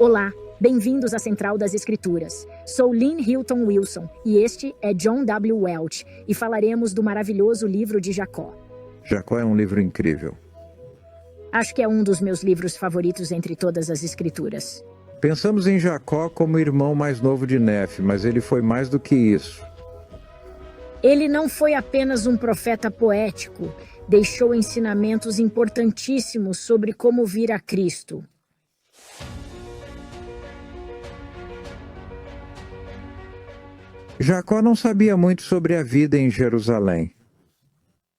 Olá, bem-vindos à Central das Escrituras. Sou Lynn Hilton Wilson e este é John W. Welch e falaremos do maravilhoso livro de Jacó. Jacó é um livro incrível. Acho que é um dos meus livros favoritos entre todas as escrituras. Pensamos em Jacó como o irmão mais novo de Nefe, mas ele foi mais do que isso. Ele não foi apenas um profeta poético, deixou ensinamentos importantíssimos sobre como vir a Cristo. Jacó não sabia muito sobre a vida em Jerusalém.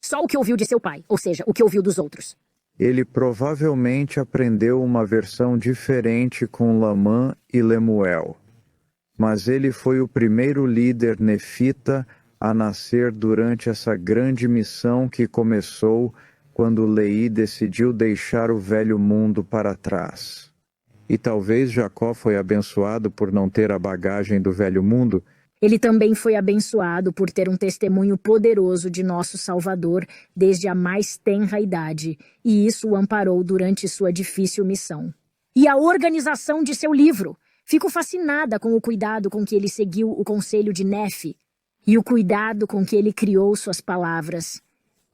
Só o que ouviu de seu pai, ou seja, o que ouviu dos outros. Ele provavelmente aprendeu uma versão diferente com Lamã e Lemuel. Mas ele foi o primeiro líder nefita a nascer durante essa grande missão que começou quando Leí decidiu deixar o velho mundo para trás. E talvez Jacó foi abençoado por não ter a bagagem do velho mundo. Ele também foi abençoado por ter um testemunho poderoso de nosso Salvador desde a mais tenra idade, e isso o amparou durante sua difícil missão. E a organização de seu livro. Fico fascinada com o cuidado com que ele seguiu o conselho de Nefe e o cuidado com que ele criou suas palavras.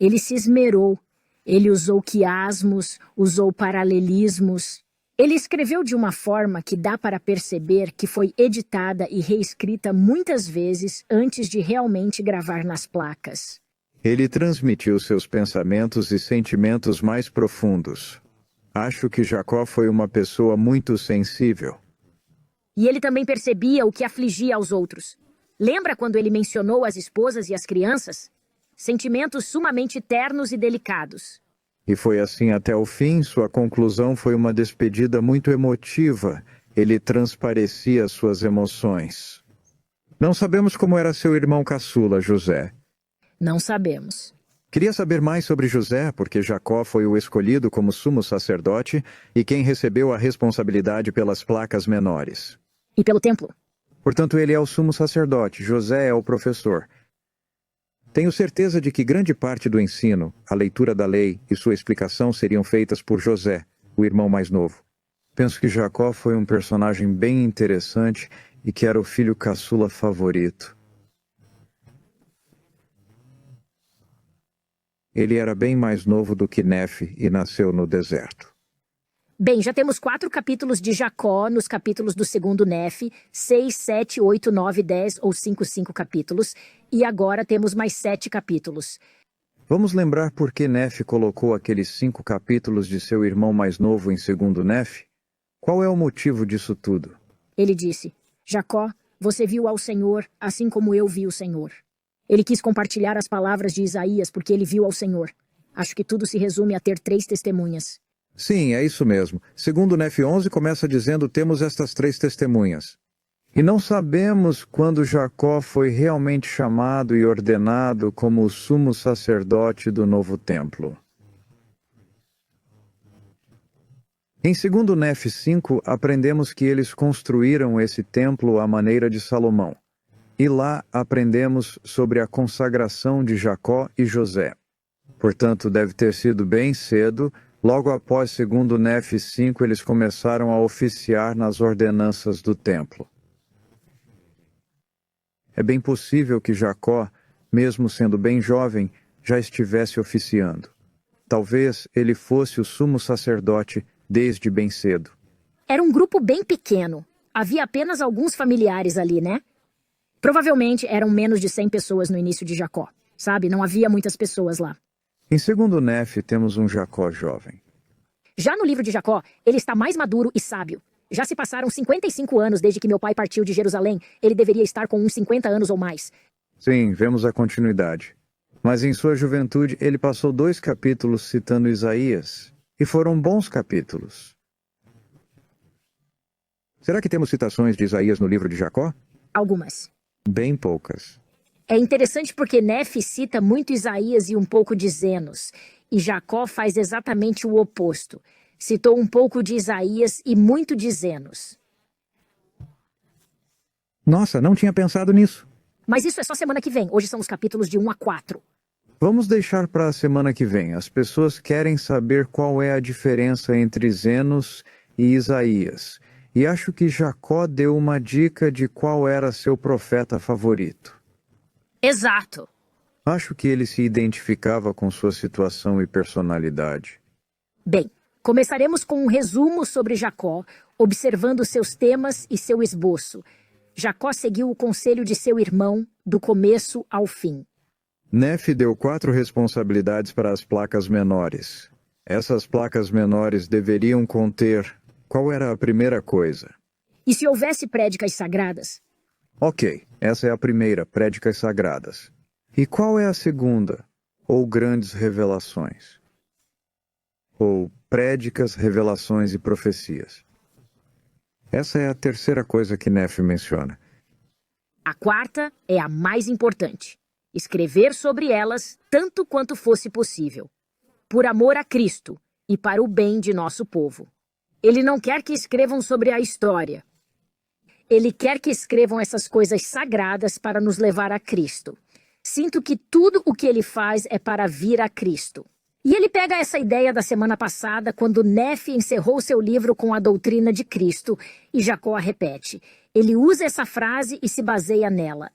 Ele se esmerou, ele usou quiasmos, usou paralelismos. Ele escreveu de uma forma que dá para perceber que foi editada e reescrita muitas vezes antes de realmente gravar nas placas. Ele transmitiu seus pensamentos e sentimentos mais profundos. Acho que Jacó foi uma pessoa muito sensível. E ele também percebia o que afligia aos outros. Lembra quando ele mencionou as esposas e as crianças? Sentimentos sumamente ternos e delicados. E foi assim até o fim. Sua conclusão foi uma despedida muito emotiva. Ele transparecia suas emoções. Não sabemos como era seu irmão caçula, José. Não sabemos. Queria saber mais sobre José, porque Jacó foi o escolhido como sumo sacerdote e quem recebeu a responsabilidade pelas placas menores. E pelo templo? Portanto, ele é o sumo sacerdote, José é o professor. Tenho certeza de que grande parte do ensino, a leitura da lei e sua explicação seriam feitas por José, o irmão mais novo. Penso que Jacó foi um personagem bem interessante e que era o filho caçula favorito. Ele era bem mais novo do que Nefe e nasceu no deserto. Bem, já temos 4 capítulos de Jacó nos capítulos do segundo Nefe, 6, 7, 8, 9, 10 ou 5 capítulos, e agora temos mais 7 capítulos. Vamos lembrar por que Nefe colocou aqueles 5 capítulos de seu irmão mais novo em segundo Nefe? Qual é o motivo disso tudo? Ele disse, Jacó, você viu ao Senhor assim como eu vi o Senhor. Ele quis compartilhar as palavras de Isaías porque ele viu ao Senhor. Acho que tudo se resume a ter 3 testemunhas. Sim, é isso mesmo. Segundo Nefe 11 começa dizendo temos estas 3 testemunhas. E não sabemos quando Jacó foi realmente chamado e ordenado como o sumo sacerdote do novo templo. Em segundo Nefe 5, aprendemos que eles construíram esse templo à maneira de Salomão. E lá aprendemos sobre a consagração de Jacó e José. Portanto, deve ter sido bem cedo. Logo após segundo Nefe 5, eles começaram a oficiar nas ordenanças do templo. É bem possível que Jacó, mesmo sendo bem jovem, já estivesse oficiando. Talvez ele fosse o sumo sacerdote desde bem cedo. Era um grupo bem pequeno. Havia apenas alguns familiares ali, né? Provavelmente eram menos de 100 pessoas no início de Jacó. Sabe, não havia muitas pessoas lá. Em segundo Nefe, temos um Jacó jovem. Já no livro de Jacó, ele está mais maduro e sábio. Já se passaram 55 anos desde que meu pai partiu de Jerusalém. Ele deveria estar com uns 50 anos ou mais. Sim, vemos a continuidade. Mas em sua juventude, ele passou 2 capítulos citando Isaías. E foram bons capítulos. Será que temos citações de Isaías no livro de Jacó? Algumas. Bem poucas. É interessante porque Nefe cita muito Isaías e um pouco de Zenos, e Jacó faz exatamente o oposto. Citou um pouco de Isaías e muito de Zenos. Nossa, não tinha pensado nisso. Mas isso é só semana que vem. Hoje são os capítulos de 1 a 4. Vamos deixar para a semana que vem. As pessoas querem saber qual é a diferença entre Zenos e Isaías. e acho que Jacó deu uma dica de qual era seu profeta favorito. Exato. Acho que ele se identificava com sua situação e personalidade. Bem, começaremos com um resumo sobre Jacó, observando seus temas e seu esboço. Jacó seguiu o conselho de seu irmão, do começo ao fim. Nefe deu 4 responsabilidades para as placas menores. Essas placas menores deveriam conter... Qual era a primeira coisa? E se houvesse prédicas sagradas? Ok, essa é a primeira, prédicas sagradas. E qual é a segunda? Ou grandes revelações? Ou prédicas, revelações e profecias? Essa é a terceira coisa que Nefe menciona. A quarta é a mais importante. Escrever sobre elas tanto quanto fosse possível. Por amor a Cristo e para o bem de nosso povo. Ele não quer que escrevam sobre a história. Ele quer que escrevam essas coisas sagradas para nos levar a Cristo. Sinto que tudo o que ele faz é para vir a Cristo. E ele pega essa ideia da semana passada, quando Nefe encerrou seu livro com a doutrina de Cristo, e Jacó a repete. Ele usa essa frase e se baseia nela.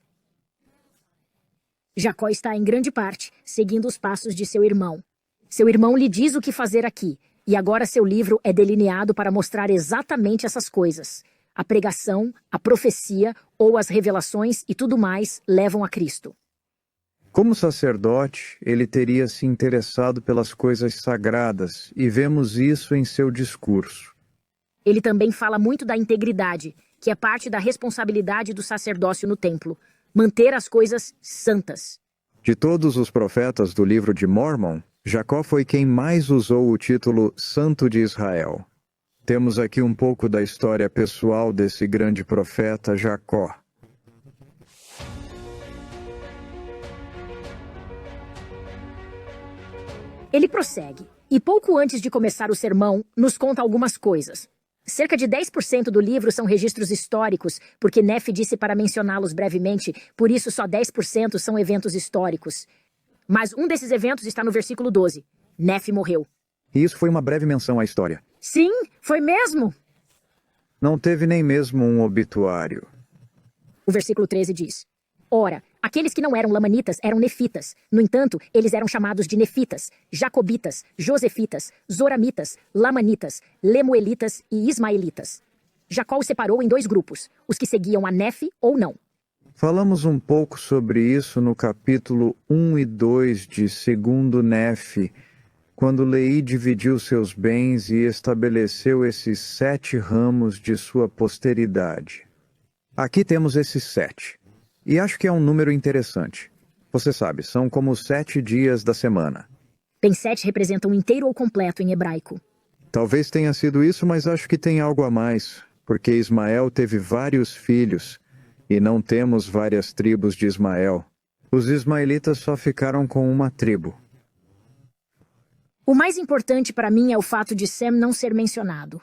Jacó está, em grande parte, seguindo os passos de seu irmão. Seu irmão lhe diz o que fazer aqui, e agora seu livro é delineado para mostrar exatamente essas coisas. A pregação, a profecia ou as revelações e tudo mais levam a Cristo. Como sacerdote, ele teria se interessado pelas coisas sagradas, e vemos isso em seu discurso. Ele também fala muito da integridade, que é parte da responsabilidade do sacerdócio no templo. Manter as coisas santas. De todos os profetas do livro de Mórmon, Jacó foi quem mais usou o título Santo de Israel. Temos aqui um pouco da história pessoal desse grande profeta Jacó. Ele prossegue, e pouco antes de começar o sermão, nos conta algumas coisas. Cerca de 10% do livro são registros históricos, porque Nefe disse para mencioná-los brevemente, por isso só 10% são eventos históricos. Mas um desses eventos está no versículo 12. Nefe morreu. E isso foi uma breve menção à história. Sim, foi mesmo. Não teve nem mesmo um obituário. O versículo 13 diz: Ora, aqueles que não eram lamanitas eram nefitas. No entanto, eles eram chamados de nefitas, jacobitas, josefitas, zoramitas, lamanitas, lemuelitas e ismaelitas. Jacó os separou em 2 grupos, os que seguiam a Nefe ou não. Falamos um pouco sobre isso no capítulo 1 e 2 de 2 Nefe, quando Leí dividiu seus bens e estabeleceu esses 7 ramos de sua posteridade. Aqui temos esses 7. E acho que é um número interessante. Você sabe, são como 7 dias da semana. Bem, 7 representam inteiro ou completo em hebraico. Talvez tenha sido isso, mas acho que tem algo a mais, porque Ismael teve vários filhos, e não temos várias tribos de Ismael. Os ismaelitas só ficaram com uma tribo. O mais importante para mim é o fato de Sem não ser mencionado.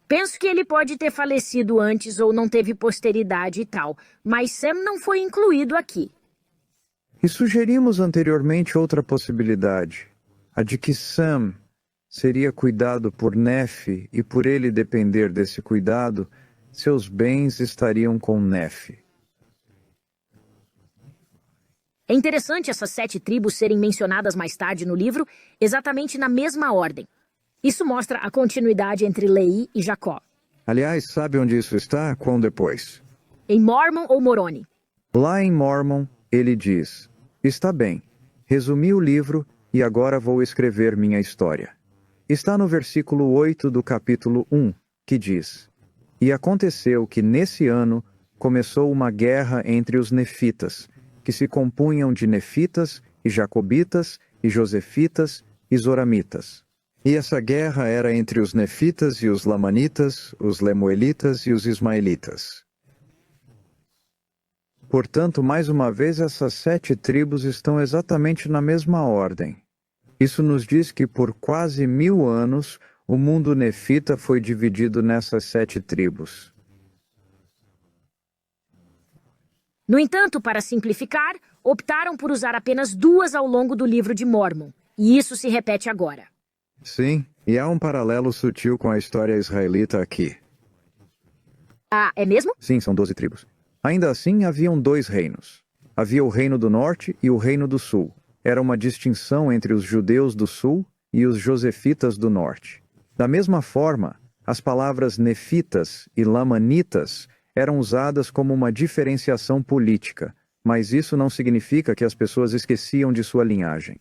Penso que ele pode ter falecido antes ou não teve posteridade e tal, mas Sem não foi incluído aqui. E sugerimos anteriormente outra possibilidade, a de que Sam seria cuidado por Nefe e por ele depender desse cuidado, seus bens estariam com Nefe. É interessante essas 7 tribos serem mencionadas mais tarde no livro, exatamente na mesma ordem. Isso mostra a continuidade entre Leí e Jacó. Aliás, sabe onde isso está? Quão depois? Em Mórmon ou Moroni? Lá em Mórmon, ele diz: Está bem, resumi o livro e agora vou escrever minha história. Está no versículo 8 do capítulo 1, que diz: E aconteceu que nesse ano começou uma guerra entre os nefitas, que se compunham de nefitas e jacobitas e josefitas e zoramitas. E essa guerra era entre os nefitas e os lamanitas, os lemuelitas e os ismaelitas. Portanto, mais uma vez, essas 7 tribos estão exatamente na mesma ordem. Isso nos diz que por quase 1000 anos, o mundo nefita foi dividido nessas 7 tribos. No entanto, para simplificar, optaram por usar apenas 2 ao longo do livro de Mórmon, e isso se repete agora. Sim, e há um paralelo sutil com a história israelita aqui. Ah, é mesmo? Sim, são 12 tribos. Ainda assim, haviam dois reinos. Havia o reino do norte e o reino do sul. Era uma distinção entre os judeus do sul e os josefitas do norte. Da mesma forma, as palavras nefitas e lamanitas eram usadas como uma diferenciação política, mas isso não significa que as pessoas esqueciam de sua linhagem.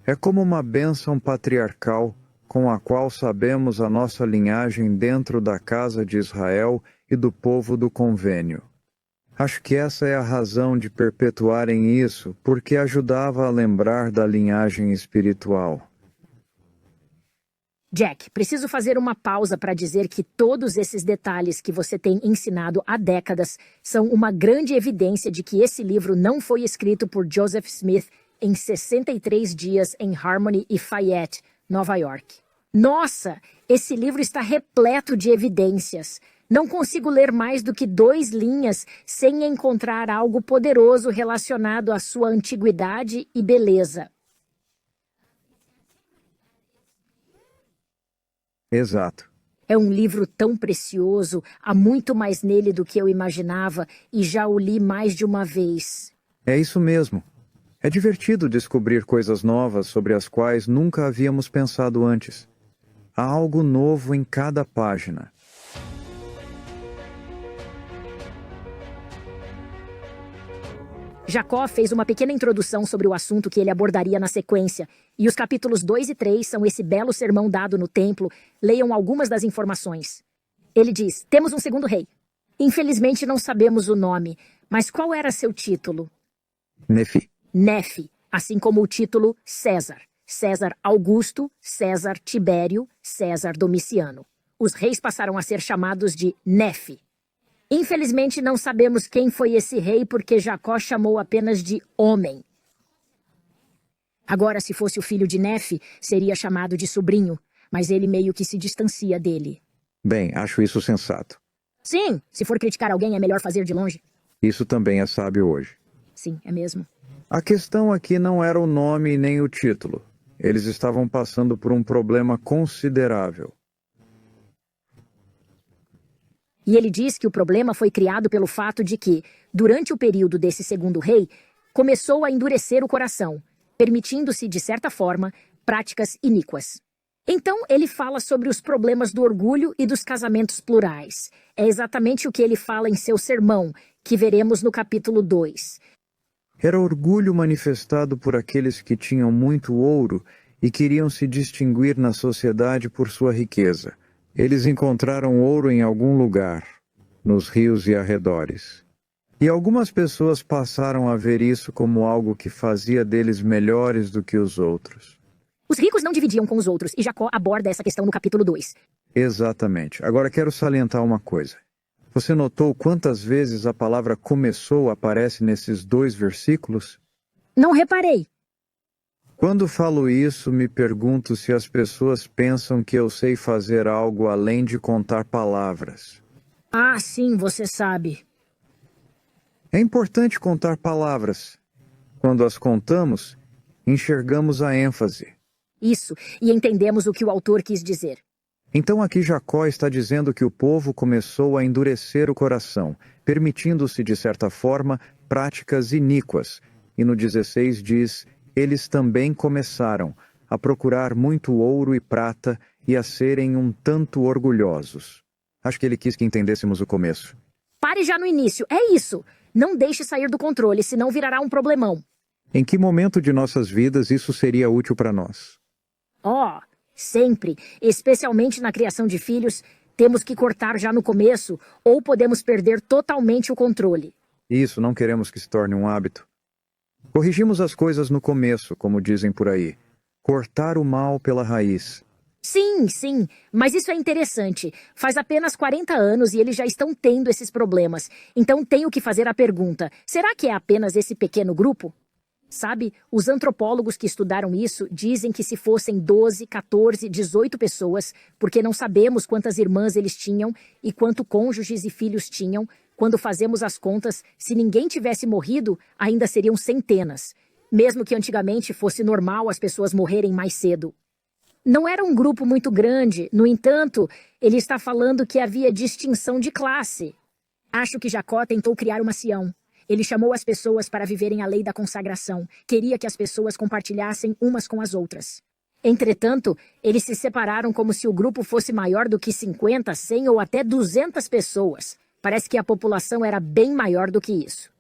É como uma bênção patriarcal com a qual sabemos a nossa linhagem dentro da casa de Israel e do povo do convênio. Acho que essa é a razão de perpetuarem isso, porque ajudava a lembrar da linhagem espiritual. Jack, preciso fazer uma pausa para dizer que todos esses detalhes que você tem ensinado há décadas são uma grande evidência de que esse livro não foi escrito por Joseph Smith em 63 dias em Harmony e Fayette, Nova York. Nossa, esse livro está repleto de evidências. Não consigo ler mais do que 2 linhas sem encontrar algo poderoso relacionado à sua antiguidade e beleza. Exato. É um livro tão precioso, há muito mais nele do que eu imaginava e já o li mais de uma vez. É isso mesmo. É divertido descobrir coisas novas sobre as quais nunca havíamos pensado antes. Há algo novo em cada página. Jacó fez uma pequena introdução sobre o assunto que ele abordaria na sequência, e os capítulos 2 e 3 são esse belo sermão dado no templo. Leiam algumas das informações. Ele diz: temos um segundo rei. Infelizmente não sabemos o nome, mas qual era seu título? Nefi. Nefe, assim como o título César. César Augusto, César Tibério, César Domiciano. Os reis passaram a ser chamados de Nefe. Infelizmente não sabemos quem foi esse rei porque Jacó chamou apenas de homem. Agora, se fosse o filho de Nefe, seria chamado de sobrinho, mas ele meio que se distancia dele. Bem, acho isso sensato. Sim, se for criticar alguém é melhor fazer de longe. Isso também é sábio hoje. Sim, é mesmo. A questão aqui não era o nome nem o título. Eles estavam passando por um problema considerável. E ele diz que o problema foi criado pelo fato de que, durante o período desse segundo rei, começou a endurecer o coração, permitindo-se, de certa forma, práticas iníquas. Então, ele fala sobre os problemas do orgulho e dos casamentos plurais. É exatamente o que ele fala em seu sermão, que veremos no capítulo 2. Era orgulho manifestado por aqueles que tinham muito ouro e queriam se distinguir na sociedade por sua riqueza. Eles encontraram ouro em algum lugar, nos rios e arredores. E algumas pessoas passaram a ver isso como algo que fazia deles melhores do que os outros. Os ricos não dividiam com os outros, e Jacó aborda essa questão no capítulo 2. Exatamente. Agora quero salientar uma coisa. Você notou quantas vezes a palavra começou aparece nesses 2 versículos? Não reparei. Quando falo isso, me pergunto se as pessoas pensam que eu sei fazer algo além de contar palavras. Ah, sim, você sabe. É importante contar palavras. Quando as contamos, enxergamos a ênfase. Isso, e entendemos o que o autor quis dizer. Então aqui Jacó está dizendo que o povo começou a endurecer o coração, permitindo-se, de certa forma, práticas iníquas. E no 16 diz: eles também começaram a procurar muito ouro e prata e a serem um tanto orgulhosos. Acho que ele quis que entendêssemos o começo. Pare já no início, é isso. Não deixe sair do controle, senão virará um problemão. Em que momento de nossas vidas isso seria útil para nós? Oh, sempre, especialmente na criação de filhos, temos que cortar já no começo, ou podemos perder totalmente o controle. Isso, não queremos que se torne um hábito. Corrigimos as coisas no começo, como dizem por aí. Cortar o mal pela raiz. Sim, sim, mas isso é interessante. Faz apenas 40 anos e eles já estão tendo esses problemas. Então tenho que fazer a pergunta, será que é apenas esse pequeno grupo? Sabe, os antropólogos que estudaram isso dizem que se fossem 12, 14, 18 pessoas, porque não sabemos quantas irmãs eles tinham e quanto cônjuges e filhos tinham, quando fazemos as contas, se ninguém tivesse morrido, ainda seriam centenas. Mesmo que antigamente fosse normal as pessoas morrerem mais cedo. Não era um grupo muito grande, no entanto, ele está falando que havia distinção de classe. Acho que Jacó tentou criar uma Sião. Ele chamou as pessoas para viverem a lei da consagração. Queria que as pessoas compartilhassem umas com as outras. Entretanto, eles se separaram como se o grupo fosse maior do que 50, 100 ou até 200 pessoas. Parece que a população era bem maior do que isso.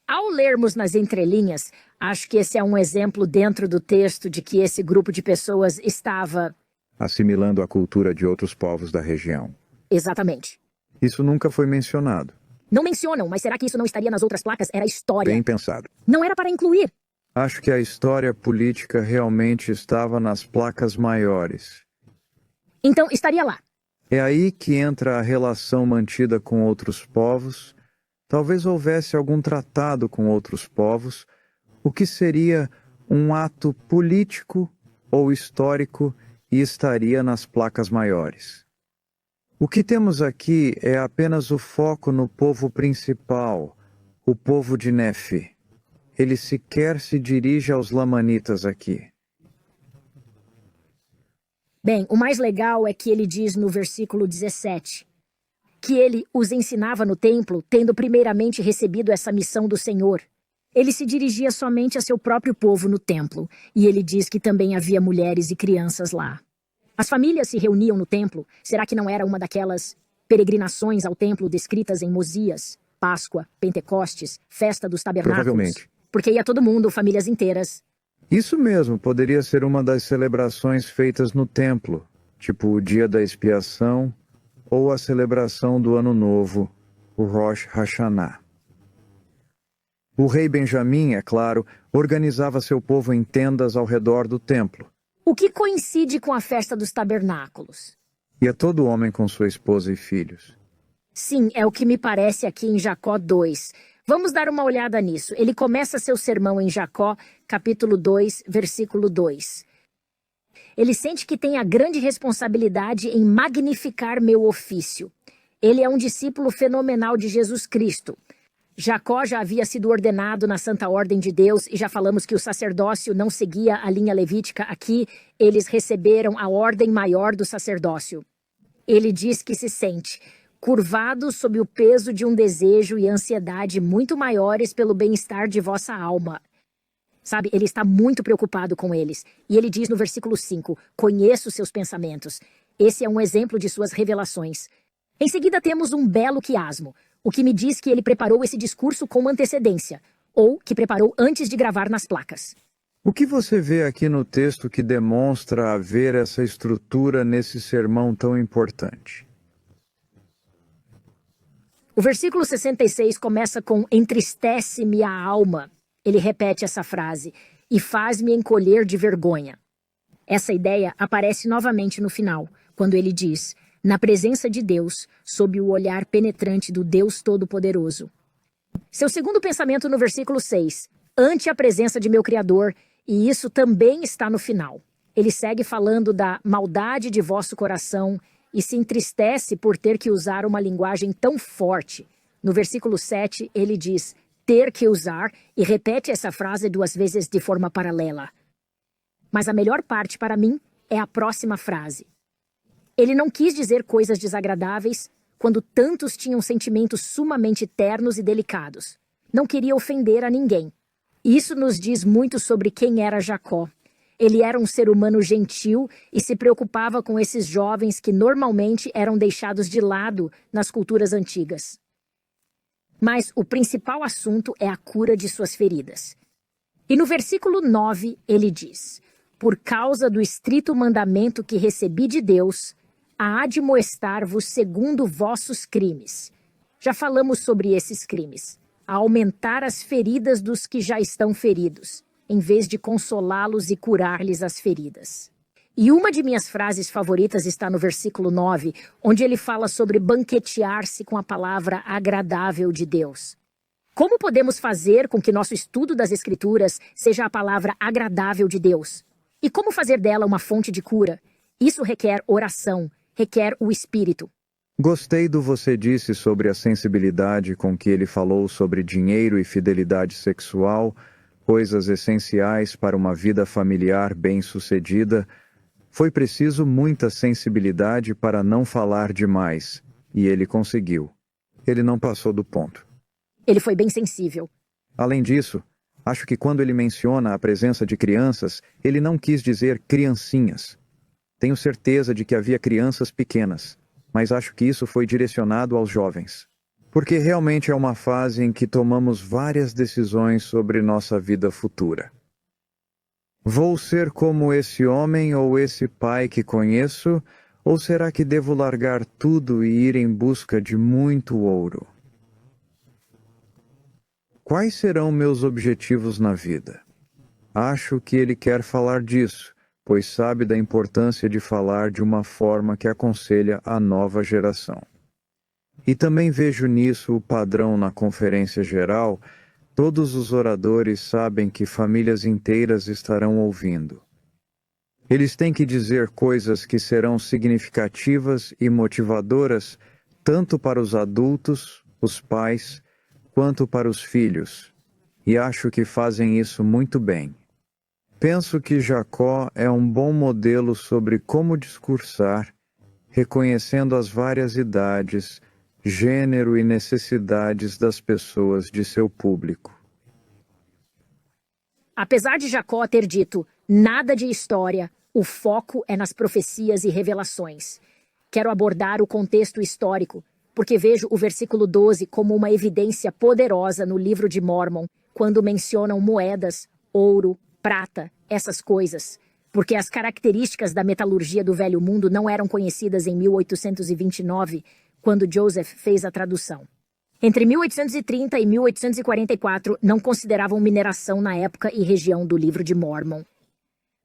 Ao lermos nas entrelinhas, acho que esse é um exemplo dentro do texto de que esse grupo de pessoas estava... assimilando a cultura de outros povos da região. Exatamente. Isso nunca foi mencionado. Não mencionam, mas será que isso não estaria nas outras placas? Era história. Bem pensado. Não era para incluir. Acho que a história política realmente estava nas placas maiores. Então, estaria lá. É aí que entra a relação mantida com outros povos. Talvez houvesse algum tratado com outros povos, o que seria um ato político ou histórico e estaria nas placas maiores. O que temos aqui é apenas o foco no povo principal, o povo de Nefe. Ele sequer se dirige aos lamanitas aqui. Bem, o mais legal é que ele diz no versículo 17 que ele os ensinava no templo, tendo primeiramente recebido essa missão do Senhor. Ele se dirigia somente a seu próprio povo no templo, e ele diz que também havia mulheres e crianças lá. As famílias se reuniam no templo. Será que não era uma daquelas peregrinações ao templo descritas em Mosias, Páscoa, Pentecostes, Festa dos Tabernáculos? Provavelmente. Porque ia todo mundo, famílias inteiras. Isso mesmo, poderia ser uma das celebrações feitas no templo, tipo o Dia da Expiação ou a celebração do Ano Novo, o Rosh Hashanah. O rei Benjamim, é claro, organizava seu povo em tendas ao redor do templo. O que coincide com a Festa dos Tabernáculos? Ia todo homem com sua esposa e filhos. Sim, é o que me parece aqui em Jacó 2. Vamos dar uma olhada nisso. Ele começa seu sermão em Jacó, capítulo 2, versículo 2. Ele sente que tem a grande responsabilidade em magnificar meu ofício. Ele é um discípulo fenomenal de Jesus Cristo. Jacó já havia sido ordenado na Santa Ordem de Deus e já falamos que o sacerdócio não seguia a linha levítica aqui. Eles receberam a ordem maior do sacerdócio. Ele diz que se sente curvado sob o peso de um desejo e ansiedade muito maiores pelo bem-estar de vossa alma. Sabe, ele está muito preocupado com eles. E ele diz no versículo 5, conheço seus pensamentos. Esse é um exemplo de suas revelações. Em seguida temos um belo quiasmo, o que me diz que ele preparou esse discurso com antecedência, ou que preparou antes de gravar nas placas. O que você vê aqui no texto que demonstra haver essa estrutura nesse sermão tão importante? O versículo 66 começa com entristece-me a alma. Ele repete essa frase, e faz-me encolher de vergonha. Essa ideia aparece novamente no final, quando ele diz, na presença de Deus, sob o olhar penetrante do Deus Todo-Poderoso. Seu segundo pensamento no versículo 6, ante a presença de meu Criador, e isso também está no final. Ele segue falando da maldade de vosso coração e se entristece por ter que usar uma linguagem tão forte. No versículo 7, ele diz, ter que usar, e repete essa frase 2 vezes de forma paralela. Mas a melhor parte para mim é a próxima frase. Ele não quis dizer coisas desagradáveis quando tantos tinham sentimentos sumamente ternos e delicados. Não queria ofender a ninguém. Isso nos diz muito sobre quem era Jacó. Ele era um ser humano gentil e se preocupava com esses jovens que normalmente eram deixados de lado nas culturas antigas. Mas o principal assunto é a cura de suas feridas. E no versículo 9 ele diz, por causa do estrito mandamento que recebi de Deus, a admoestar-vos segundo vossos crimes. Já falamos sobre esses crimes. A aumentar as feridas dos que já estão feridos, em vez de consolá-los e curar-lhes as feridas. E uma de minhas frases favoritas está no versículo 9, onde ele fala sobre banquetear-se com a palavra agradável de Deus. Como podemos fazer com que nosso estudo das Escrituras seja a palavra agradável de Deus? E como fazer dela uma fonte de cura? Isso requer oração, requer o Espírito. Gostei do você disse sobre a sensibilidade com que ele falou sobre dinheiro e fidelidade sexual, coisas essenciais para uma vida familiar bem-sucedida. Foi preciso muita sensibilidade para não falar demais, e ele conseguiu. ele não passou do ponto. Ele foi bem sensível. Além disso, acho que quando ele menciona a presença de crianças, ele não quis dizer criancinhas. Tenho certeza de que havia crianças pequenas, mas acho que isso foi direcionado aos jovens. Porque realmente é uma fase em que tomamos várias decisões sobre nossa vida futura. Vou ser como esse homem ou esse pai que conheço, ou será que devo largar tudo e ir em busca de muito ouro? Quais serão meus objetivos na vida? Acho que ele quer falar disso, pois sabe da importância de falar de uma forma que aconselha a nova geração. E também vejo nisso o padrão na conferência geral. Todos os oradores sabem que famílias inteiras estarão ouvindo. Eles têm que dizer coisas que serão significativas e motivadoras tanto para os adultos, os pais, quanto para os filhos. E acho que fazem isso muito bem. Penso que Jacó é um bom modelo sobre como discursar, reconhecendo as várias idades, gênero e necessidades das pessoas de seu público. Apesar de Jacó ter dito nada de história, o foco é nas profecias e revelações. Quero abordar o contexto histórico, porque vejo o versículo 12 como uma evidência poderosa no livro de Mórmon, quando mencionam moedas, ouro, prata, essas coisas, porque as características da metalurgia do Velho Mundo não eram conhecidas em 1829, quando Joseph fez a tradução. Entre 1830 e 1844, não consideravam mineração na época e região do livro de Mórmon.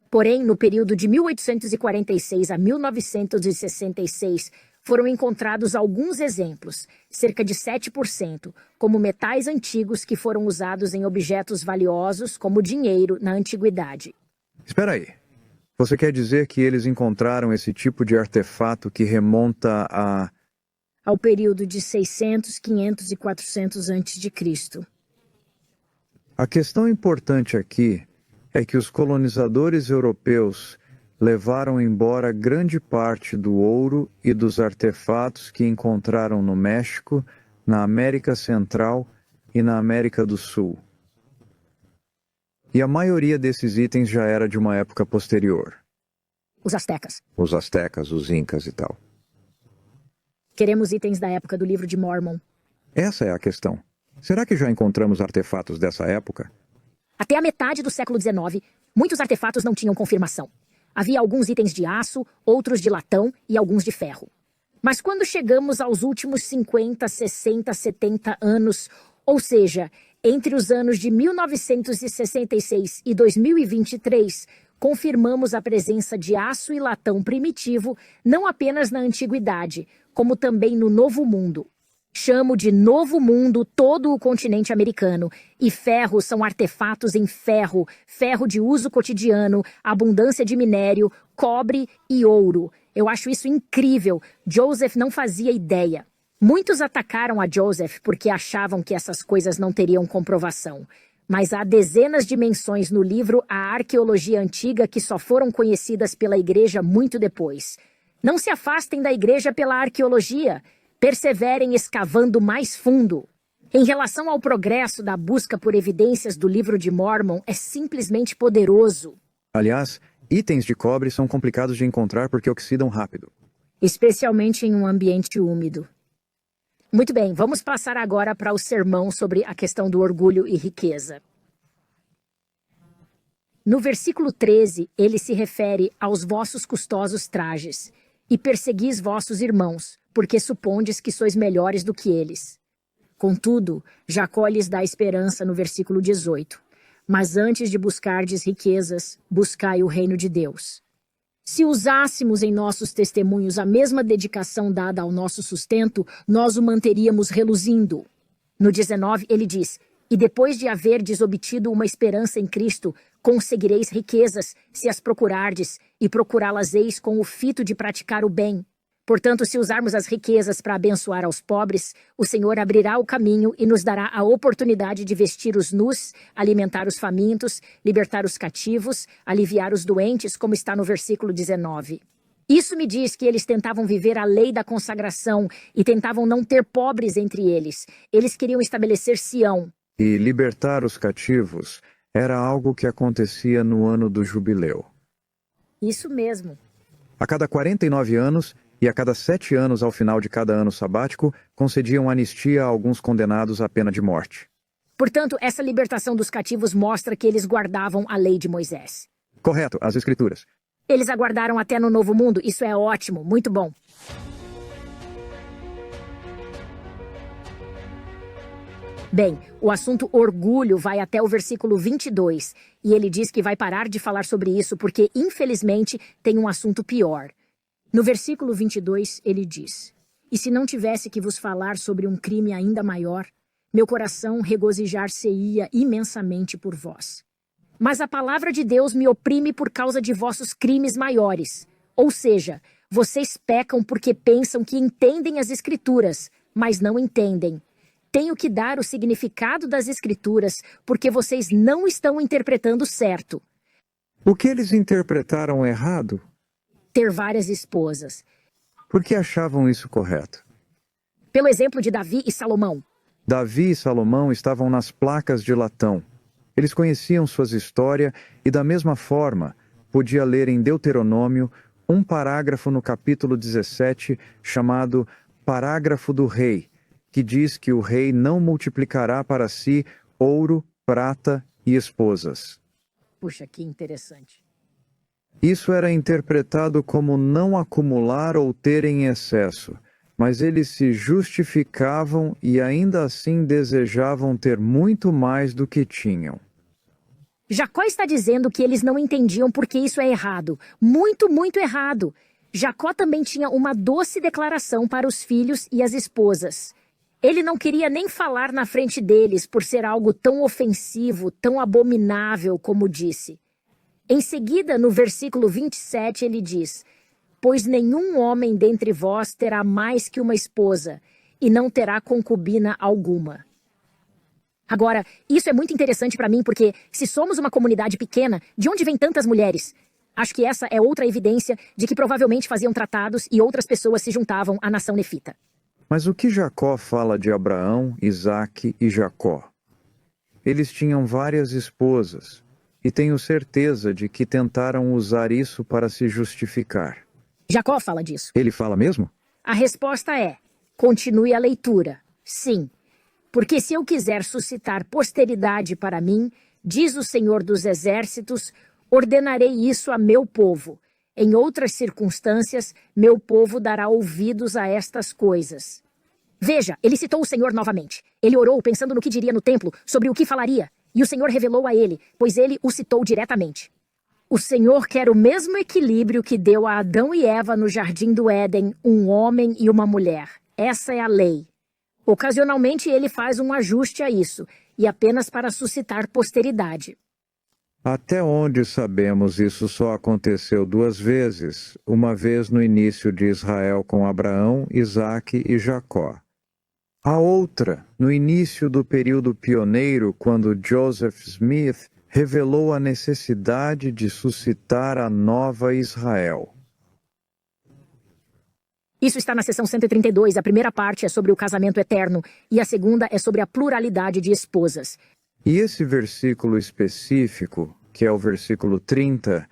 Porém, no período de 1846 a 1966, foram encontrados alguns exemplos, cerca de 7%, como metais antigos que foram usados em objetos valiosos como dinheiro na antiguidade. Espera aí. Você quer dizer que eles encontraram esse tipo de artefato que remonta ao período de 600, 500 e 400 a.C. A questão importante aqui é que os colonizadores europeus levaram embora grande parte do ouro e dos artefatos que encontraram no México, na América Central e na América do Sul. E a maioria desses itens já era de uma época posterior. Os astecas. Os astecas, os incas e tal. Queremos itens da época do livro de Mórmon. Essa é a questão. Será que já encontramos artefatos dessa época? Até a metade do século XIX, muitos artefatos não tinham confirmação. Havia alguns itens de aço, outros de latão e alguns de ferro. Mas quando chegamos aos últimos 50, 60, 70 anos, ou seja, entre os anos de 1966 e 2023, confirmamos a presença de aço e latão primitivo não apenas na antiguidade, como também no Novo Mundo. Chamo de Novo Mundo todo o continente americano, e ferro são artefatos em ferro, ferro de uso cotidiano, abundância de minério, cobre e ouro. Eu acho isso incrível. Joseph não fazia ideia. Muitos atacaram a Joseph porque achavam que essas coisas não teriam comprovação. Mas há dezenas de menções no livro à arqueologia antiga que só foram conhecidas pela igreja muito depois. Não se afastem da igreja pela arqueologia. Perseverem escavando mais fundo. Em relação ao progresso da busca por evidências do livro de Mórmon, é simplesmente poderoso. Aliás, itens de cobre são complicados de encontrar porque oxidam rápido. Especialmente em um ambiente úmido. Muito bem, vamos passar agora para o sermão sobre a questão do orgulho e riqueza. No versículo 13, ele se refere aos vossos custosos trajes, e perseguis vossos irmãos, porque supondes que sois melhores do que eles. Contudo, Jacó lhes dá esperança no versículo 18. Mas antes de buscardes riquezas, buscai o reino de Deus. Se usássemos em nossos testemunhos a mesma dedicação dada ao nosso sustento, nós o manteríamos reluzindo. No 19, ele diz: e depois de haverdes obtido uma esperança em Cristo, conseguireis riquezas, se as procurardes, e procurá-las-eis com o fito de praticar o bem. Portanto, se usarmos as riquezas para abençoar aos pobres, o Senhor abrirá o caminho e nos dará a oportunidade de vestir os nus, alimentar os famintos, libertar os cativos, aliviar os doentes, como está no versículo 19. Isso me diz que eles tentavam viver a lei da consagração e tentavam não ter pobres entre eles. Eles queriam estabelecer Sião. E libertar os cativos era algo que acontecia no ano do jubileu. Isso mesmo. A cada 49 anos e a cada 7 anos ao final de cada ano sabático, concediam anistia a alguns condenados à pena de morte. Portanto, essa libertação dos cativos mostra que eles guardavam a lei de Moisés. Correto, as Escrituras. Eles aguardaram até no Novo Mundo. Isso é ótimo, muito bom. Bem, o assunto orgulho vai até o versículo 22, e ele diz que vai parar de falar sobre isso porque, infelizmente, tem um assunto pior. No versículo 22, ele diz: "E se não tivesse que vos falar sobre um crime ainda maior, meu coração regozijar-se-ia imensamente por vós. Mas a palavra de Deus me oprime por causa de vossos crimes maiores. Ou seja, vocês pecam porque pensam que entendem as Escrituras, mas não entendem. Tenho que dar o significado das Escrituras porque vocês não estão interpretando certo." O que eles interpretaram errado? Ter várias esposas. Por que achavam isso correto? Pelo exemplo de Davi e Salomão. Davi e Salomão estavam nas placas de latão. Eles conheciam suas histórias e, da mesma forma, podia ler em Deuteronômio um parágrafo no capítulo 17 chamado Parágrafo do Rei, que diz que o rei não multiplicará para si ouro, prata e esposas. Puxa, que interessante. Isso era interpretado como não acumular ou ter em excesso, mas eles se justificavam e ainda assim desejavam ter muito mais do que tinham. Jacó está dizendo que eles não entendiam porque isso é errado. Muito, muito errado. Jacó também tinha uma doce declaração para os filhos e as esposas. Ele não queria nem falar na frente deles por ser algo tão ofensivo, tão abominável, como disse. Em seguida, no versículo 27, ele diz: "Pois nenhum homem dentre vós terá mais que uma esposa, e não terá concubina alguma." Agora, isso é muito interessante para mim porque, se somos uma comunidade pequena, de onde vêm tantas mulheres? Acho que essa é outra evidência de que provavelmente faziam tratados e outras pessoas se juntavam à nação nefita. Mas o que Jacó fala de Abraão, Isaque e Jacó? Eles tinham várias esposas, e tenho certeza de que tentaram usar isso para se justificar. Jacó fala disso. Ele fala mesmo? A resposta é: continue a leitura. Sim. Porque se eu quiser suscitar posteridade para mim, diz o Senhor dos Exércitos, ordenarei isso a meu povo. Em outras circunstâncias, meu povo dará ouvidos a estas coisas. Veja, ele citou o Senhor novamente. Ele orou pensando no que diria no templo, sobre o que falaria. E o Senhor revelou a ele, pois ele o citou diretamente. O Senhor quer o mesmo equilíbrio que deu a Adão e Eva no jardim do Éden, um homem e uma mulher. Essa é a lei. Ocasionalmente ele faz um ajuste a isso, e apenas para suscitar posteridade. Até onde sabemos, isso só aconteceu 2 vezes, uma vez no início de Israel com Abraão, Isaque e Jacó. A outra, no início do período pioneiro, quando Joseph Smith revelou a necessidade de suscitar a nova Israel. Isso está na seção 132. A primeira parte é sobre o casamento eterno e a segunda é sobre a pluralidade de esposas. E esse versículo específico, que é o versículo 30,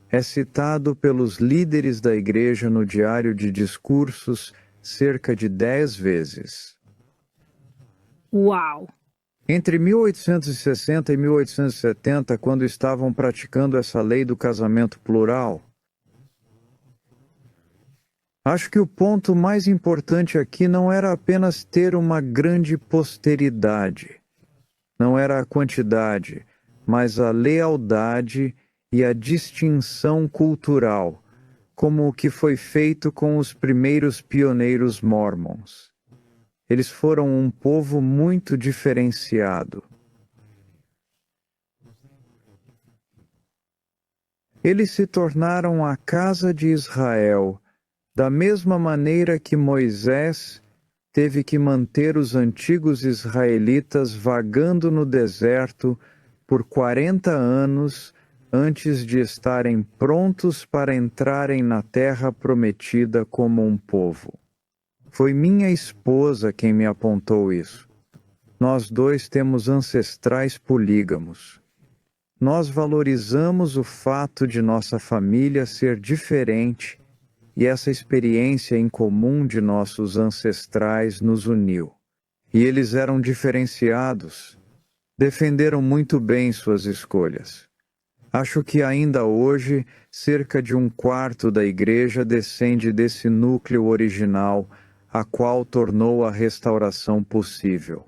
é citado pelos líderes da igreja no Diário de Discursos cerca de 10 vezes. Uau! Entre 1860 e 1870, quando estavam praticando essa lei do casamento plural, acho que o ponto mais importante aqui não era apenas ter uma grande posteridade. Não era a quantidade, mas a lealdade e a distinção cultural, como o que foi feito com os primeiros pioneiros mormons. Eles foram um povo muito diferenciado. Eles se tornaram a casa de Israel, da mesma maneira que Moisés teve que manter os antigos israelitas vagando no deserto por 40 anos antes de estarem prontos para entrarem na terra prometida como um povo. Foi minha esposa quem me apontou isso. Nós dois temos ancestrais polígamos. Nós valorizamos o fato de nossa família ser diferente e essa experiência em comum de nossos ancestrais nos uniu. E eles eram diferenciados. Defenderam muito bem suas escolhas. Acho que ainda hoje, cerca de 1/4 da igreja descende desse núcleo original, a qual tornou a restauração possível.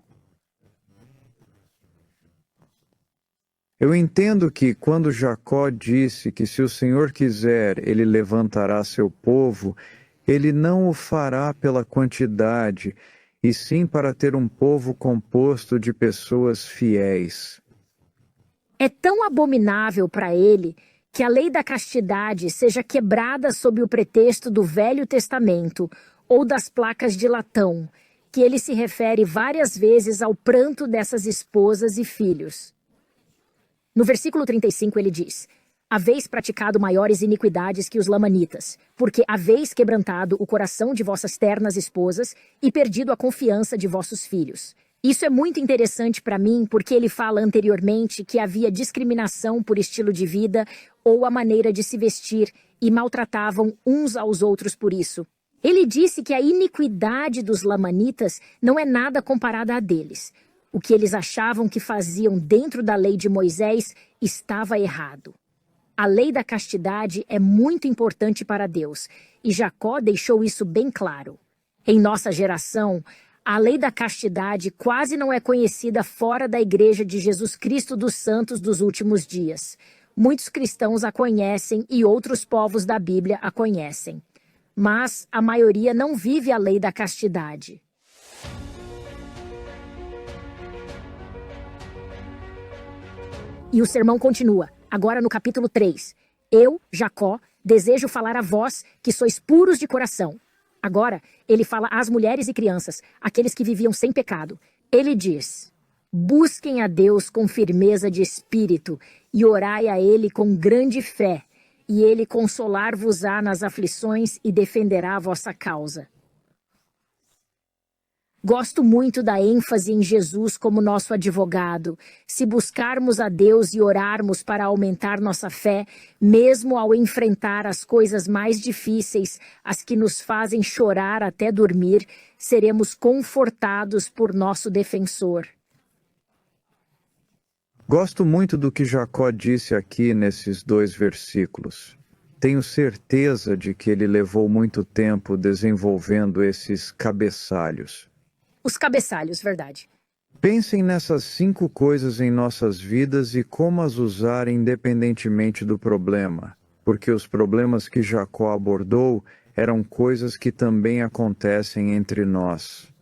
Eu entendo que, quando Jacó disse que se o Senhor quiser, ele levantará seu povo, ele não o fará pela quantidade, e sim para ter um povo composto de pessoas fiéis. É tão abominável para ele que a lei da castidade seja quebrada sob o pretexto do Velho Testamento ou das placas de latão, que ele se refere várias vezes ao pranto dessas esposas e filhos. No versículo 35 ele diz: haveis praticado maiores iniquidades que os lamanitas, porque haveis quebrantado o coração de vossas ternas esposas e perdido a confiança de vossos filhos. Isso é muito interessante para mim porque ele fala anteriormente que havia discriminação por estilo de vida ou a maneira de se vestir e maltratavam uns aos outros por isso. Ele disse que a iniquidade dos lamanitas não é nada comparada à deles. O que eles achavam que faziam dentro da lei de Moisés estava errado. A lei da castidade é muito importante para Deus, e Jacó deixou isso bem claro. Em nossa geração, a lei da castidade quase não é conhecida fora da Igreja de Jesus Cristo dos Santos dos últimos dias. Muitos cristãos a conhecem e outros povos da Bíblia a conhecem. Mas a maioria não vive a lei da castidade. E o sermão continua, agora no capítulo 3. Eu, Jacó, desejo falar a vós que sois puros de coração. Agora, ele fala às mulheres e crianças, aqueles que viviam sem pecado. Ele diz: busquem a Deus com firmeza de espírito e orai a Ele com grande fé, e Ele consolar-vos-á nas aflições e defenderá a vossa causa. Gosto muito da ênfase em Jesus como nosso advogado. Se buscarmos a Deus e orarmos para aumentar nossa fé, mesmo ao enfrentar as coisas mais difíceis, as que nos fazem chorar até dormir, seremos confortados por nosso defensor. Gosto muito do que Jacó disse aqui nesses 2 versículos. Tenho certeza de que ele levou muito tempo desenvolvendo esses cabeçalhos. Os cabeçalhos, verdade. Pensem nessas 5 coisas em nossas vidas e como as usar independentemente do problema, porque os problemas que Jacó abordou eram coisas que também acontecem entre nós.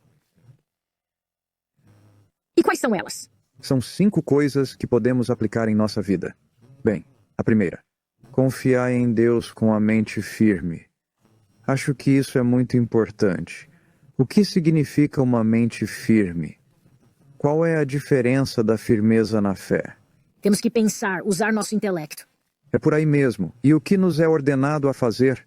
E quais são elas? São 5 coisas que podemos aplicar em nossa vida. Bem, a primeira: confiar em Deus com a mente firme. Acho que isso é muito importante. O que significa uma mente firme? Qual é a diferença da firmeza na fé? Temos que pensar, usar nosso intelecto. É por aí mesmo. E o que nos é ordenado a fazer?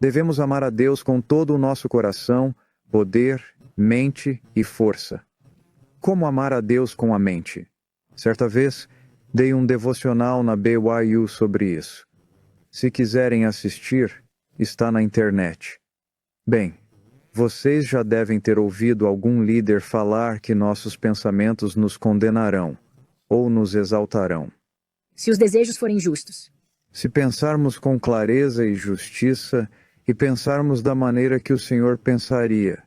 Devemos amar a Deus com todo o nosso coração, poder, mente e força. Como amar a Deus com a mente? Certa vez, dei um devocional na BYU sobre isso. Se quiserem assistir, está na internet. Bem, vocês já devem ter ouvido algum líder falar que nossos pensamentos nos condenarão ou nos exaltarão. Se os desejos forem justos. Se pensarmos com clareza e justiça e pensarmos da maneira que o Senhor pensaria.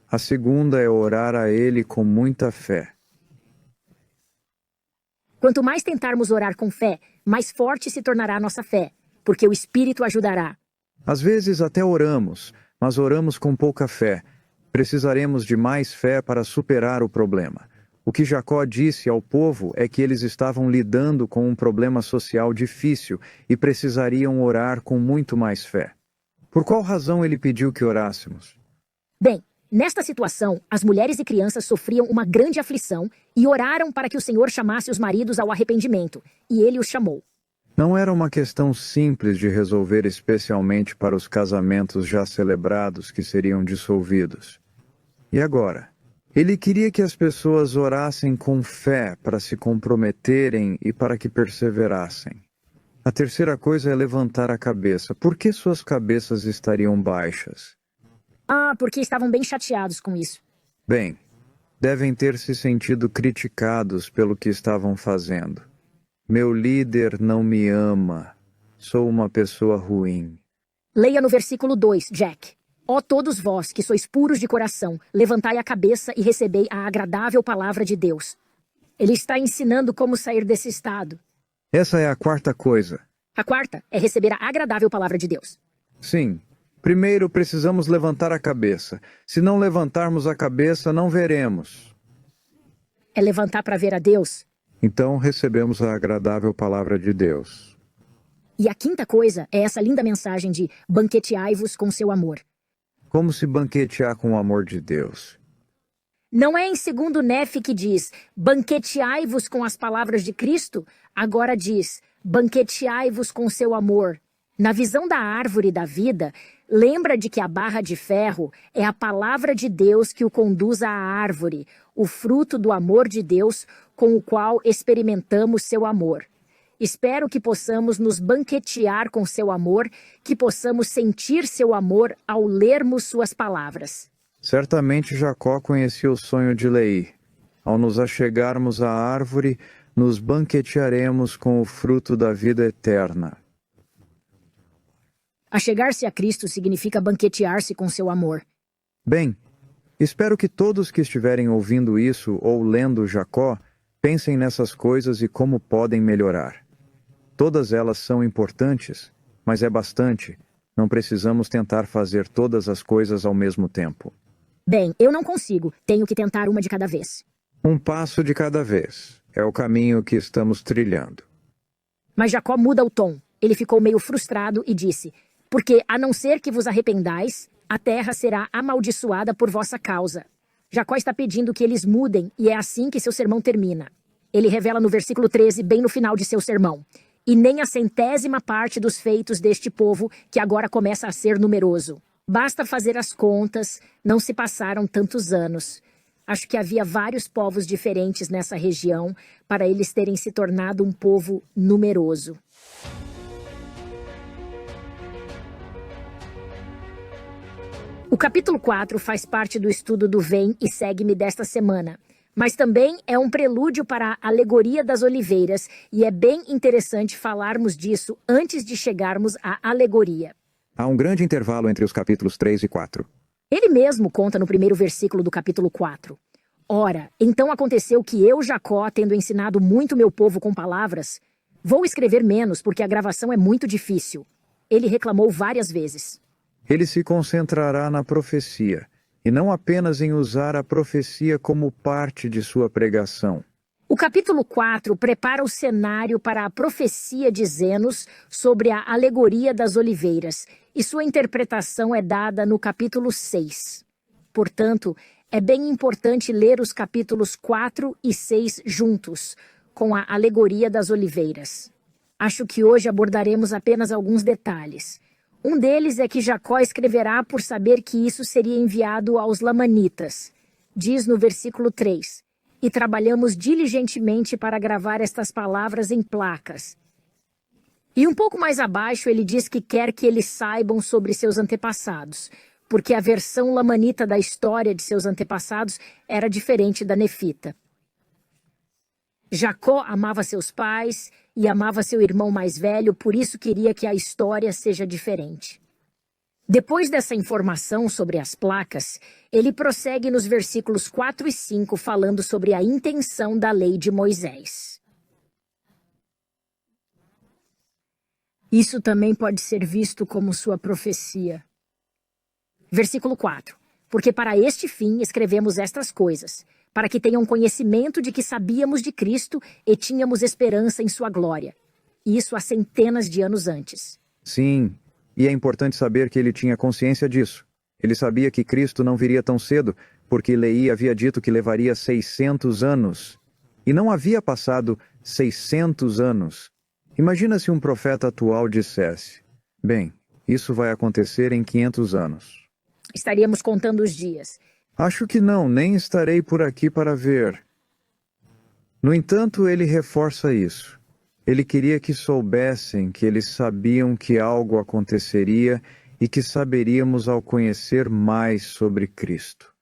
A segunda é orar a Ele com muita fé. Quanto mais tentarmos orar com fé, mais forte se tornará a nossa fé, porque o Espírito ajudará. Às vezes até oramos, mas oramos com pouca fé. Precisaremos de mais fé para superar o problema. O que Jacó disse ao povo é que eles estavam lidando com um problema social difícil e precisariam orar com muito mais fé. Por qual razão ele pediu que orássemos? Bem, nesta situação, as mulheres e crianças sofriam uma grande aflição e oraram para que o Senhor chamasse os maridos ao arrependimento, e ele os chamou. Não era uma questão simples de resolver, especialmente para os casamentos já celebrados que seriam dissolvidos. E agora? Ele queria que as pessoas orassem com fé para se comprometerem e para que perseverassem. A terceira coisa é levantar a cabeça. Por que suas cabeças estariam baixas? Porque estavam bem chateados com isso. Bem, devem ter se sentido criticados pelo que estavam fazendo. Meu líder não me ama. Sou uma pessoa ruim. Leia no versículo 2, Jack. Ó todos vós que sois puros de coração, levantai a cabeça e recebei a agradável palavra de Deus. Ele está ensinando como sair desse estado. Essa é a quarta coisa. A quarta é receber a agradável palavra de Deus. Sim. Primeiro precisamos levantar a cabeça. Se não levantarmos a cabeça, não veremos. É levantar para ver a Deus. Então recebemos a agradável palavra de Deus. E a quinta coisa é essa linda mensagem de banqueteai-vos com seu amor. Como se banquetear com o amor de Deus? Não é em 2 Nefe que diz, banqueteai-vos com as palavras de Cristo? Agora diz, banqueteai-vos com seu amor. Na visão da árvore da vida, lembra de que a barra de ferro é a palavra de Deus que o conduz à árvore, o fruto do amor de Deus com o qual experimentamos seu amor. Espero que possamos nos banquetear com seu amor, que possamos sentir seu amor ao lermos suas palavras. Certamente Jacó conhecia o sonho de Leí. Ao nos achegarmos à árvore, nos banquetearemos com o fruto da vida eterna. Achegar-se a Cristo significa banquetear-se com seu amor. Bem, espero que todos que estiverem ouvindo isso ou lendo Jacó pensem nessas coisas e como podem melhorar. Todas elas são importantes, mas é bastante. Não precisamos tentar fazer todas as coisas ao mesmo tempo. Bem, eu não consigo. Tenho que tentar uma de cada vez. Um passo de cada vez. É o caminho que estamos trilhando. Mas Jacó muda o tom. Ele ficou meio frustrado e disse, porque a não ser que vos arrependais, a terra será amaldiçoada por vossa causa. Jacó está pedindo que eles mudem e é assim que seu sermão termina. Ele revela no versículo 13, bem no final de seu sermão. E nem a 100ª parte dos feitos deste povo, que agora começa a ser numeroso. Basta fazer as contas, não se passaram tantos anos. Acho que havia vários povos diferentes nessa região para eles terem se tornado um povo numeroso. O capítulo 4 faz parte do estudo do Vem e Segue-me desta semana, mas também é um prelúdio para a alegoria das oliveiras e é bem interessante falarmos disso antes de chegarmos à alegoria. Há um grande intervalo entre os capítulos 3 e 4. Ele mesmo conta no primeiro versículo do capítulo 4. Ora, então aconteceu que eu, Jacó, tendo ensinado muito meu povo com palavras, vou escrever menos porque a gravação é muito difícil. Ele reclamou várias vezes. Ele se concentrará na profecia, e não apenas em usar a profecia como parte de sua pregação. O capítulo 4 prepara o cenário para a profecia de Zenos sobre a alegoria das oliveiras, e sua interpretação é dada no capítulo 6. Portanto, é bem importante ler os capítulos 4 e 6 juntos, com a alegoria das oliveiras. Acho que hoje abordaremos apenas alguns detalhes. Um deles é que Jacó escreverá por saber que isso seria enviado aos lamanitas. Diz no versículo 3, e trabalhamos diligentemente para gravar estas palavras em placas. E um pouco mais abaixo ele diz que quer que eles saibam sobre seus antepassados, porque a versão lamanita da história de seus antepassados era diferente da nefita. Jacó amava seus pais e amava seu irmão mais velho, por isso queria que a história seja diferente. Depois dessa informação sobre as placas, ele prossegue nos versículos 4 e 5 falando sobre a intenção da lei de Moisés. Isso também pode ser visto como sua profecia. Versículo 4. Porque para este fim escrevemos estas coisas, para que tenham conhecimento de que sabíamos de Cristo e tínhamos esperança em sua glória. Isso há centenas de anos antes. Sim, e é importante saber que ele tinha consciência disso. Ele sabia que Cristo não viria tão cedo, porque Leí havia dito que levaria 600 anos. E não havia passado 600 anos. Imagina se um profeta atual dissesse: bem, isso vai acontecer em 500 anos. Estaríamos contando os dias. Acho que não, nem estarei por aqui para ver. No entanto, ele reforça isso. Ele queria que soubessem que eles sabiam que algo aconteceria e que saberíamos ao conhecer mais sobre Cristo.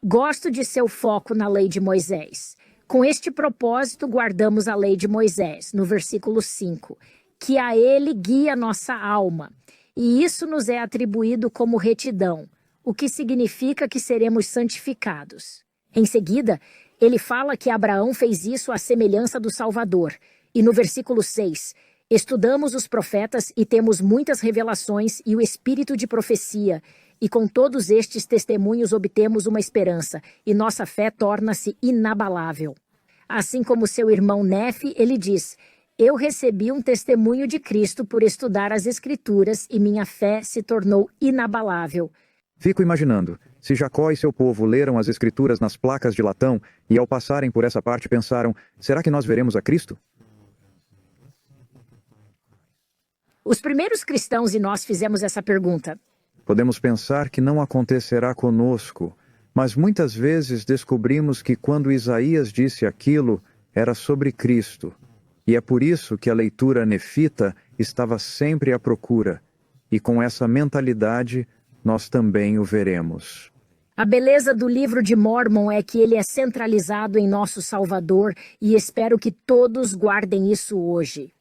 Gosto de seu foco na lei de Moisés. Com este propósito, guardamos a lei de Moisés, no versículo 5, que a ele guia nossa alma, e isso nos é atribuído como retidão, o que significa que seremos santificados. Em seguida, ele fala que Abraão fez isso à semelhança do Salvador, e no versículo 6, estudamos os profetas e temos muitas revelações e o espírito de profecia, e com todos estes testemunhos obtemos uma esperança, e nossa fé torna-se inabalável. Assim como seu irmão Nefe, ele diz: eu recebi um testemunho de Cristo por estudar as Escrituras e minha fé se tornou inabalável. Fico imaginando, se Jacó e seu povo leram as Escrituras nas placas de latão e ao passarem por essa parte pensaram: será que nós veremos a Cristo? Os primeiros cristãos e nós fizemos essa pergunta. Podemos pensar que não acontecerá conosco, mas muitas vezes descobrimos que quando Isaías disse aquilo, era sobre Cristo. E é por isso que a leitura nefita estava sempre à procura. E com essa mentalidade, nós também o veremos. A beleza do livro de Mórmon é que ele é centralizado em nosso Salvador e espero que todos guardem isso hoje.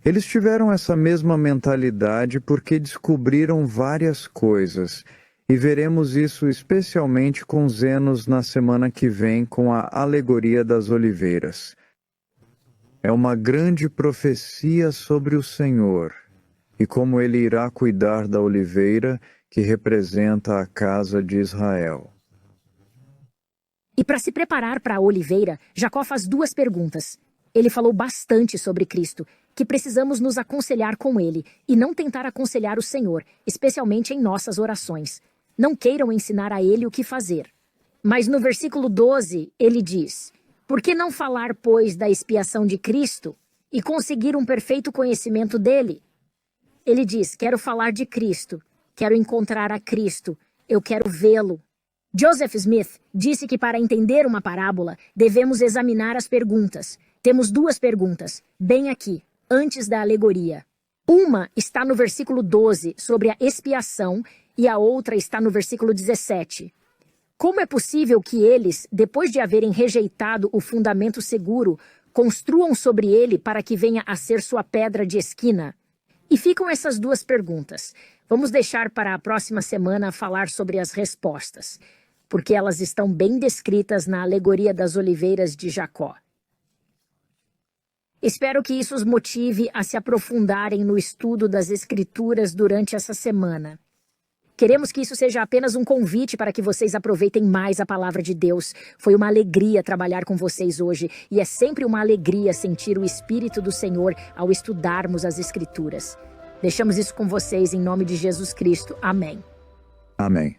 Eles tiveram essa mesma mentalidade porque descobriram várias coisas. E veremos isso especialmente com Zenos na semana que vem com a alegoria das oliveiras. É uma grande profecia sobre o Senhor e como ele irá cuidar da oliveira que representa a casa de Israel. E para se preparar para a oliveira, Jacó faz duas perguntas. Ele falou bastante sobre Cristo, que precisamos nos aconselhar com ele e não tentar aconselhar o Senhor, especialmente em nossas orações. Não queiram ensinar a ele o que fazer. Mas no versículo 12, ele diz: por que não falar, pois, da expiação de Cristo e conseguir um perfeito conhecimento dele? Ele diz: quero falar de Cristo, quero encontrar a Cristo, eu quero vê-lo. Joseph Smith disse que para entender uma parábola, devemos examinar as perguntas. Temos duas perguntas, bem aqui, antes da alegoria. Uma está no versículo 12, sobre a expiação, e a outra está no versículo 17. Como é possível que eles, depois de haverem rejeitado o fundamento seguro, construam sobre ele para que venha a ser sua pedra de esquina? E ficam essas duas perguntas. Vamos deixar para a próxima semana falar sobre as respostas, porque elas estão bem descritas na alegoria das oliveiras de Jacó. Espero que isso os motive a se aprofundarem no estudo das Escrituras durante essa semana. Queremos que isso seja apenas um convite para que vocês aproveitem mais a palavra de Deus. Foi uma alegria trabalhar com vocês hoje e é sempre uma alegria sentir o Espírito do Senhor ao estudarmos as Escrituras. Deixamos isso com vocês em nome de Jesus Cristo. Amém. Amém.